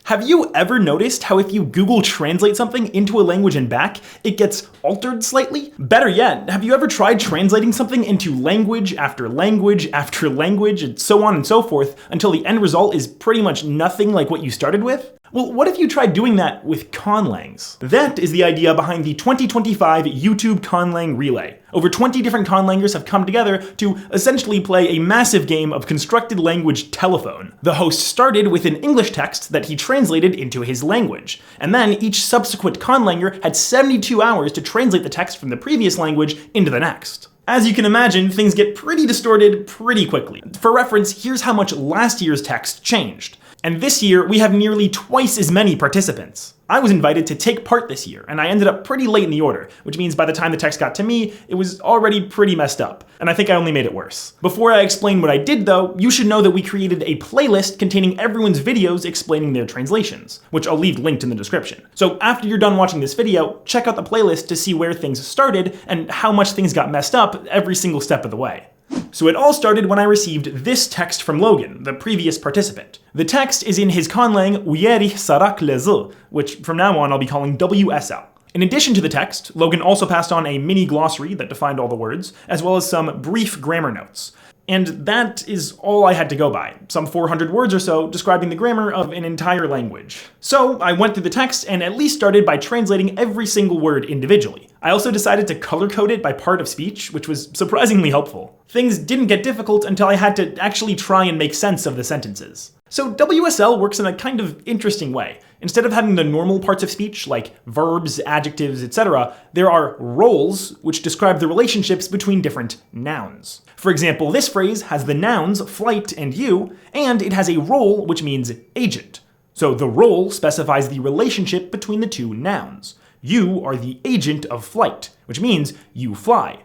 Have you ever noticed how if you Google Translate something into a language and back, it gets altered slightly? Better yet, have you ever tried translating something into language after language after language and so on and so forth until the end result is pretty much nothing like what you started with? Well, what if you tried doing that with conlangs? That is the idea behind the 2025 YouTube Conlang Relay. Over 20 different conlangers have come together to essentially play a massive game of constructed language telephone. The host started with an English text that he translated into his language, and then each subsequent conlanger had 72 hours to translate the text from the previous language into the next. As you can imagine, things get pretty distorted pretty quickly. For reference, here's how much last year's text changed. And this year, we have nearly twice as many participants. I was invited to take part this year, and I ended up pretty late in the order, which means by the time the text got to me, it was already pretty messed up, and I think I only made it worse. Before I explain what I did though, you should know that we created a playlist containing everyone's videos explaining their translations, which I'll leave linked in the description. So after you're done watching this video, check out the playlist to see where things started and how much things got messed up every single step of the way. So it all started when I received this text from Logan, the previous participant. The text is in his conlang Uyerich Sarak Lezil, which from now on I'll be calling WSL. In addition to the text, Logan also passed on a mini glossary that defined all the words, as well as some brief grammar notes. And that is all I had to go by, some 400 words or so describing the grammar of an entire language. So I went through the text and at least started by translating every single word individually. I also decided to color code it by part of speech, which was surprisingly helpful. Things didn't get difficult until I had to actually try and make sense of the sentences. So WSL works in a kind of interesting way. Instead of having the normal parts of speech, like verbs, adjectives, etc., there are roles, which describe the relationships between different nouns. For example, this phrase has the nouns flight and you, and it has a role, which means agent. So the role specifies the relationship between the two nouns. You are the agent of flight, which means you fly.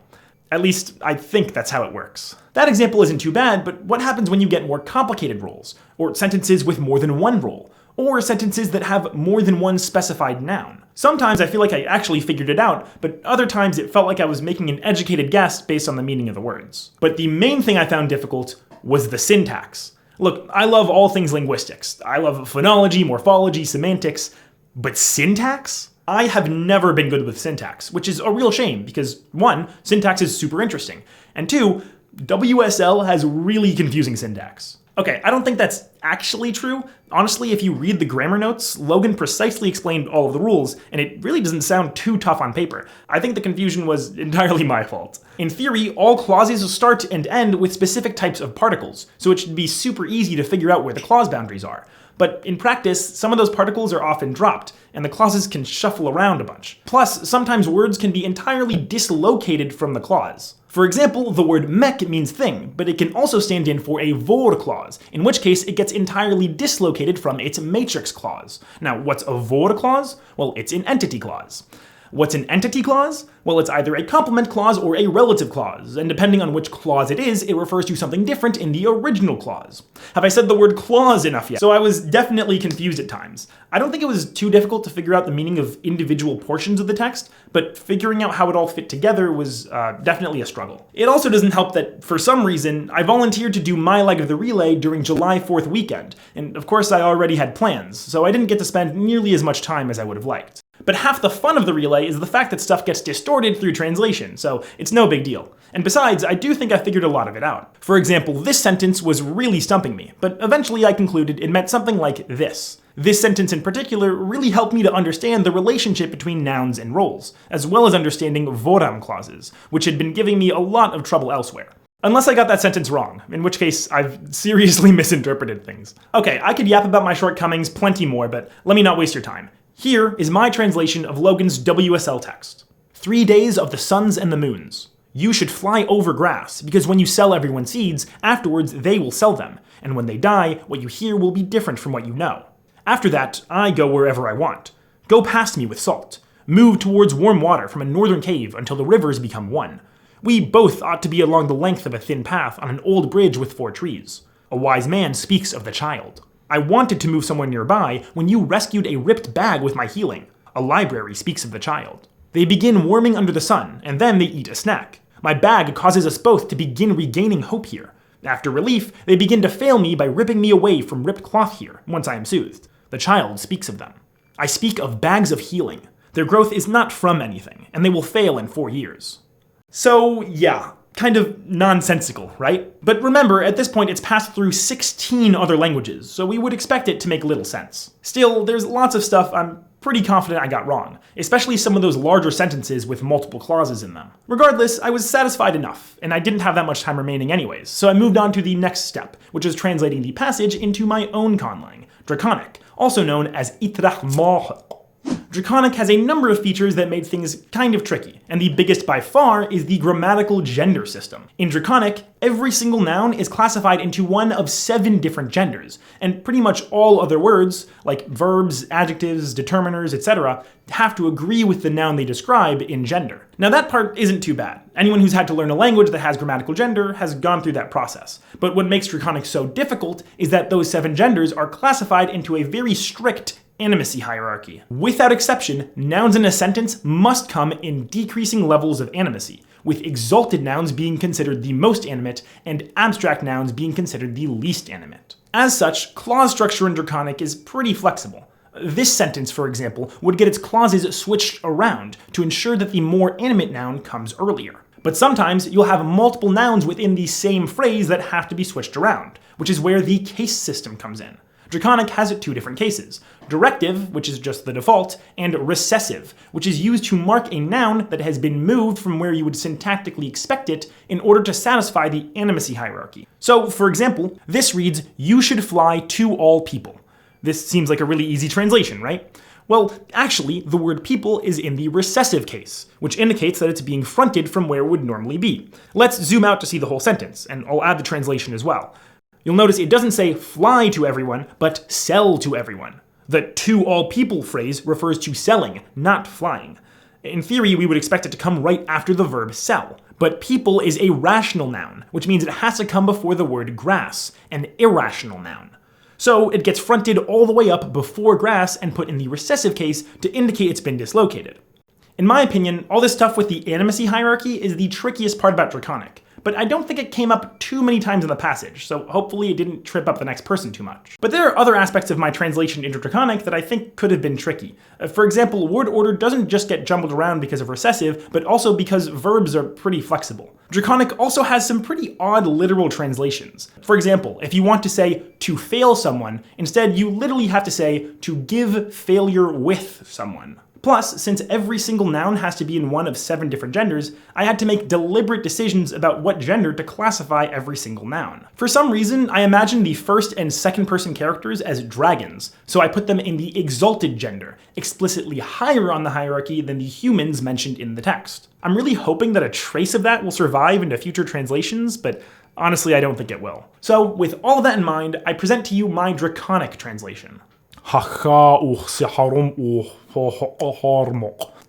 At least, I think that's how it works. That example isn't too bad, but what happens when you get more complicated roles, or sentences with more than one role, or sentences that have more than one specified noun? Sometimes I feel like I actually figured it out, but other times it felt like I was making an educated guess based on the meaning of the words. But the main thing I found difficult was the syntax. Look, I love all things linguistics. I love phonology, morphology, semantics, but syntax? I have never been good with syntax, which is a real shame because 1, syntax is super interesting, and 2, WSL has really confusing syntax. Okay, I don't think that's actually true. Honestly, if you read the grammar notes, Logan precisely explained all of the rules, and it really doesn't sound too tough on paper. I think the confusion was entirely my fault. In theory, all clauses start and end with specific types of particles, so it should be super easy to figure out where the clause boundaries are. But in practice, some of those particles are often dropped, and the clauses can shuffle around a bunch. Plus, sometimes words can be entirely dislocated from the clause. For example, the word mek means thing, but it can also stand in for a vor clause, in which case it gets entirely dislocated from its matrix clause. Now, what's a vor clause? Well, it's an entity clause. What's an entity clause? Well, it's either a complement clause or a relative clause, and depending on which clause it is, it refers to something different in the original clause. Have I said the word clause enough yet? So I was definitely confused at times. I don't think it was too difficult to figure out the meaning of individual portions of the text, but figuring out how it all fit together was definitely a struggle. It also doesn't help that, for some reason, I volunteered to do my leg of the relay during July 4th weekend, and of course I already had plans, so I didn't get to spend nearly as much time as I would have liked. But half the fun of the relay is the fact that stuff gets distorted through translation, so it's no big deal. And besides, I do think I figured a lot of it out. For example, this sentence was really stumping me, but eventually I concluded it meant something like this. This sentence in particular really helped me to understand the relationship between nouns and roles, as well as understanding voram clauses, which had been giving me a lot of trouble elsewhere. Unless I got that sentence wrong, in which case I've seriously misinterpreted things. Okay, I could yap about my shortcomings plenty more, but let me not waste your time. Here is my translation of Logan's WSL text. 3 days of the suns and the moons. You should fly over grass, because when you sell everyone seeds, afterwards they will sell them, and when they die, what you hear will be different from what you know. After that, I go wherever I want. Go past me with salt. Move towards warm water from a northern cave until the rivers become one. We both ought to be along the length of a thin path on an old bridge with 4 trees. A wise man speaks of the child. I wanted to move somewhere nearby when you rescued a ripped bag with my healing. A library speaks of the child. They begin warming under the sun, and then they eat a snack. My bag causes us both to begin regaining hope here. After relief, they begin to fail me by ripping me away from ripped cloth here, once I am soothed. The child speaks of them. I speak of bags of healing. Their growth is not from anything, and they will fail in 4 years. So yeah, kind of nonsensical, right? But remember, at this point it's passed through 16 other languages, so we would expect it to make little sense. Still, there's lots of stuff I'm pretty confident I got wrong, especially some of those larger sentences with multiple clauses in them. Regardless, I was satisfied enough, and I didn't have that much time remaining anyways, so I moved on to the next step, which is translating the passage into my own Conlang, Draconic, also known as Ætérnal. Draconic has a number of features that made things kind of tricky, and the biggest by far is the grammatical gender system. In Draconic, every single noun is classified into one of 7 different genders, and pretty much all other words, like verbs, adjectives, determiners, etc., have to agree with the noun they describe in gender. Now that part isn't too bad. Anyone who's had to learn a language that has grammatical gender has gone through that process. But what makes Draconic so difficult is that those 7 genders are classified into a very strict animacy hierarchy. Without exception, nouns in a sentence must come in decreasing levels of animacy, with exalted nouns being considered the most animate and abstract nouns being considered the least animate. As such, clause structure in Draconic is pretty flexible. This sentence, for example, would get its clauses switched around to ensure that the more animate noun comes earlier. But sometimes you'll have multiple nouns within the same phrase that have to be switched around, which is where the case system comes in. Draconic has 2 different cases: directive, which is just the default, and recessive, which is used to mark a noun that has been moved from where you would syntactically expect it in order to satisfy the animacy hierarchy. So, for example, this reads, "You should fly to all people." This seems like a really easy translation, right? Well, actually, the word people is in the recessive case, which indicates that it's being fronted from where it would normally be. Let's zoom out to see the whole sentence, and I'll add the translation as well. You'll notice it doesn't say fly to everyone, but sell to everyone. The to all people phrase refers to selling, not flying. In theory, we would expect it to come right after the verb sell, but people is a rational noun, which means it has to come before the word grass, an irrational noun. So it gets fronted all the way up before grass and put in the recessive case to indicate it's been dislocated. In my opinion, all this stuff with the animacy hierarchy is the trickiest part about Draconic, but I don't think it came up too many times in the passage, so hopefully it didn't trip up the next person too much. But there are other aspects of my translation into Draconic that I think could have been tricky. For example, word order doesn't just get jumbled around because of recessive, but also because verbs are pretty flexible. Draconic also has some pretty odd literal translations. For example, if you want to say to fail someone, instead you literally have to say to give failure with someone. Plus, since every single noun has to be in one of 7 different genders, I had to make deliberate decisions about what gender to classify every single noun. For some reason, I imagined the first and second person characters as dragons, so I put them in the exalted gender, explicitly higher on the hierarchy than the humans mentioned in the text. I'm really hoping that a trace of that will survive into future translations, but honestly, I don't think it will. So, with all of that in mind, I present to you my Draconic translation.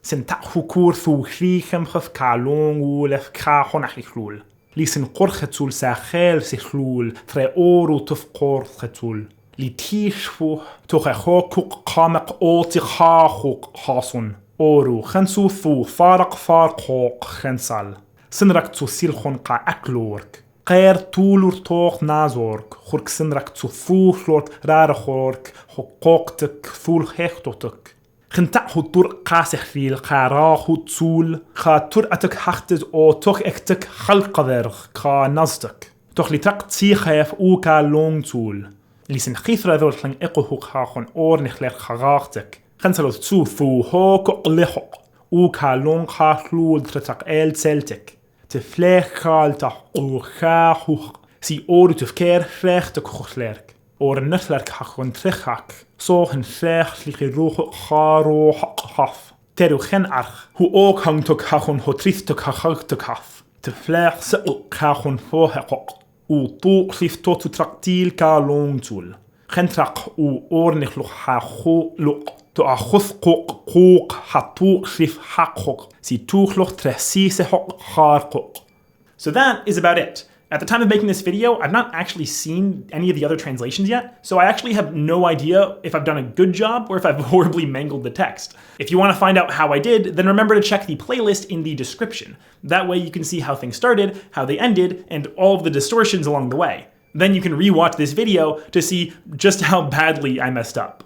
Senta'hukur thuchlichem chaf kalong ulef kahon achlul. Lisen qorchetul sachel sichlul, tre oru tufkor chetul. Litishfu tochachokuk kamek otichachuk hasun. Oru khansu thu farak farqok khensal. Sinrak tu silchon ka aklork. غير طولور توخ نازورك خورك سنرك تثوثلورك رارخورك حقوقتك ثول خيختوتك خنتعه طور قاسح في القراخ تسول خاطر أتك حختز أو توخ اكتك خلق ذرخ كا نزتك توخ لتق تسيخيف أو كا لون تول لسن خيثرة ذول خلن إقوه خاخون أور نخلق خغاختك خنسلو تسو ثو هوك قلحق أو كا لون خاخلول ترتق إل تسلتك تفليخال تحقوخاخوخ سي أورو تفكير فليختك خوخليرك أور نخلرك حقون ترخاك صوهن فليخ لخي روخ خاروح خاف تيرو خن عرخ هو أوك هنتك حقون هو تريثتك حقوقتك حاف تفليخ سأوك حقون فوهقق و طوق خيفتو تترقتيل كالون تول خنترق و أور نخلوخ حاخو لق تأخذ قوق حطوق شف حقق سي توخلوخ ترسيس حق خارقق. So that is about it. At the time of making this video, I've not actually seen any of the other translations yet, so I actually have no idea if I've done a good job or if I've horribly mangled the text. If you want to find out how I did, then remember to check the playlist in the description. That way you can see how things started, how they ended, and all of the distortions along the way. Then you can rewatch this video to see just how badly I messed up.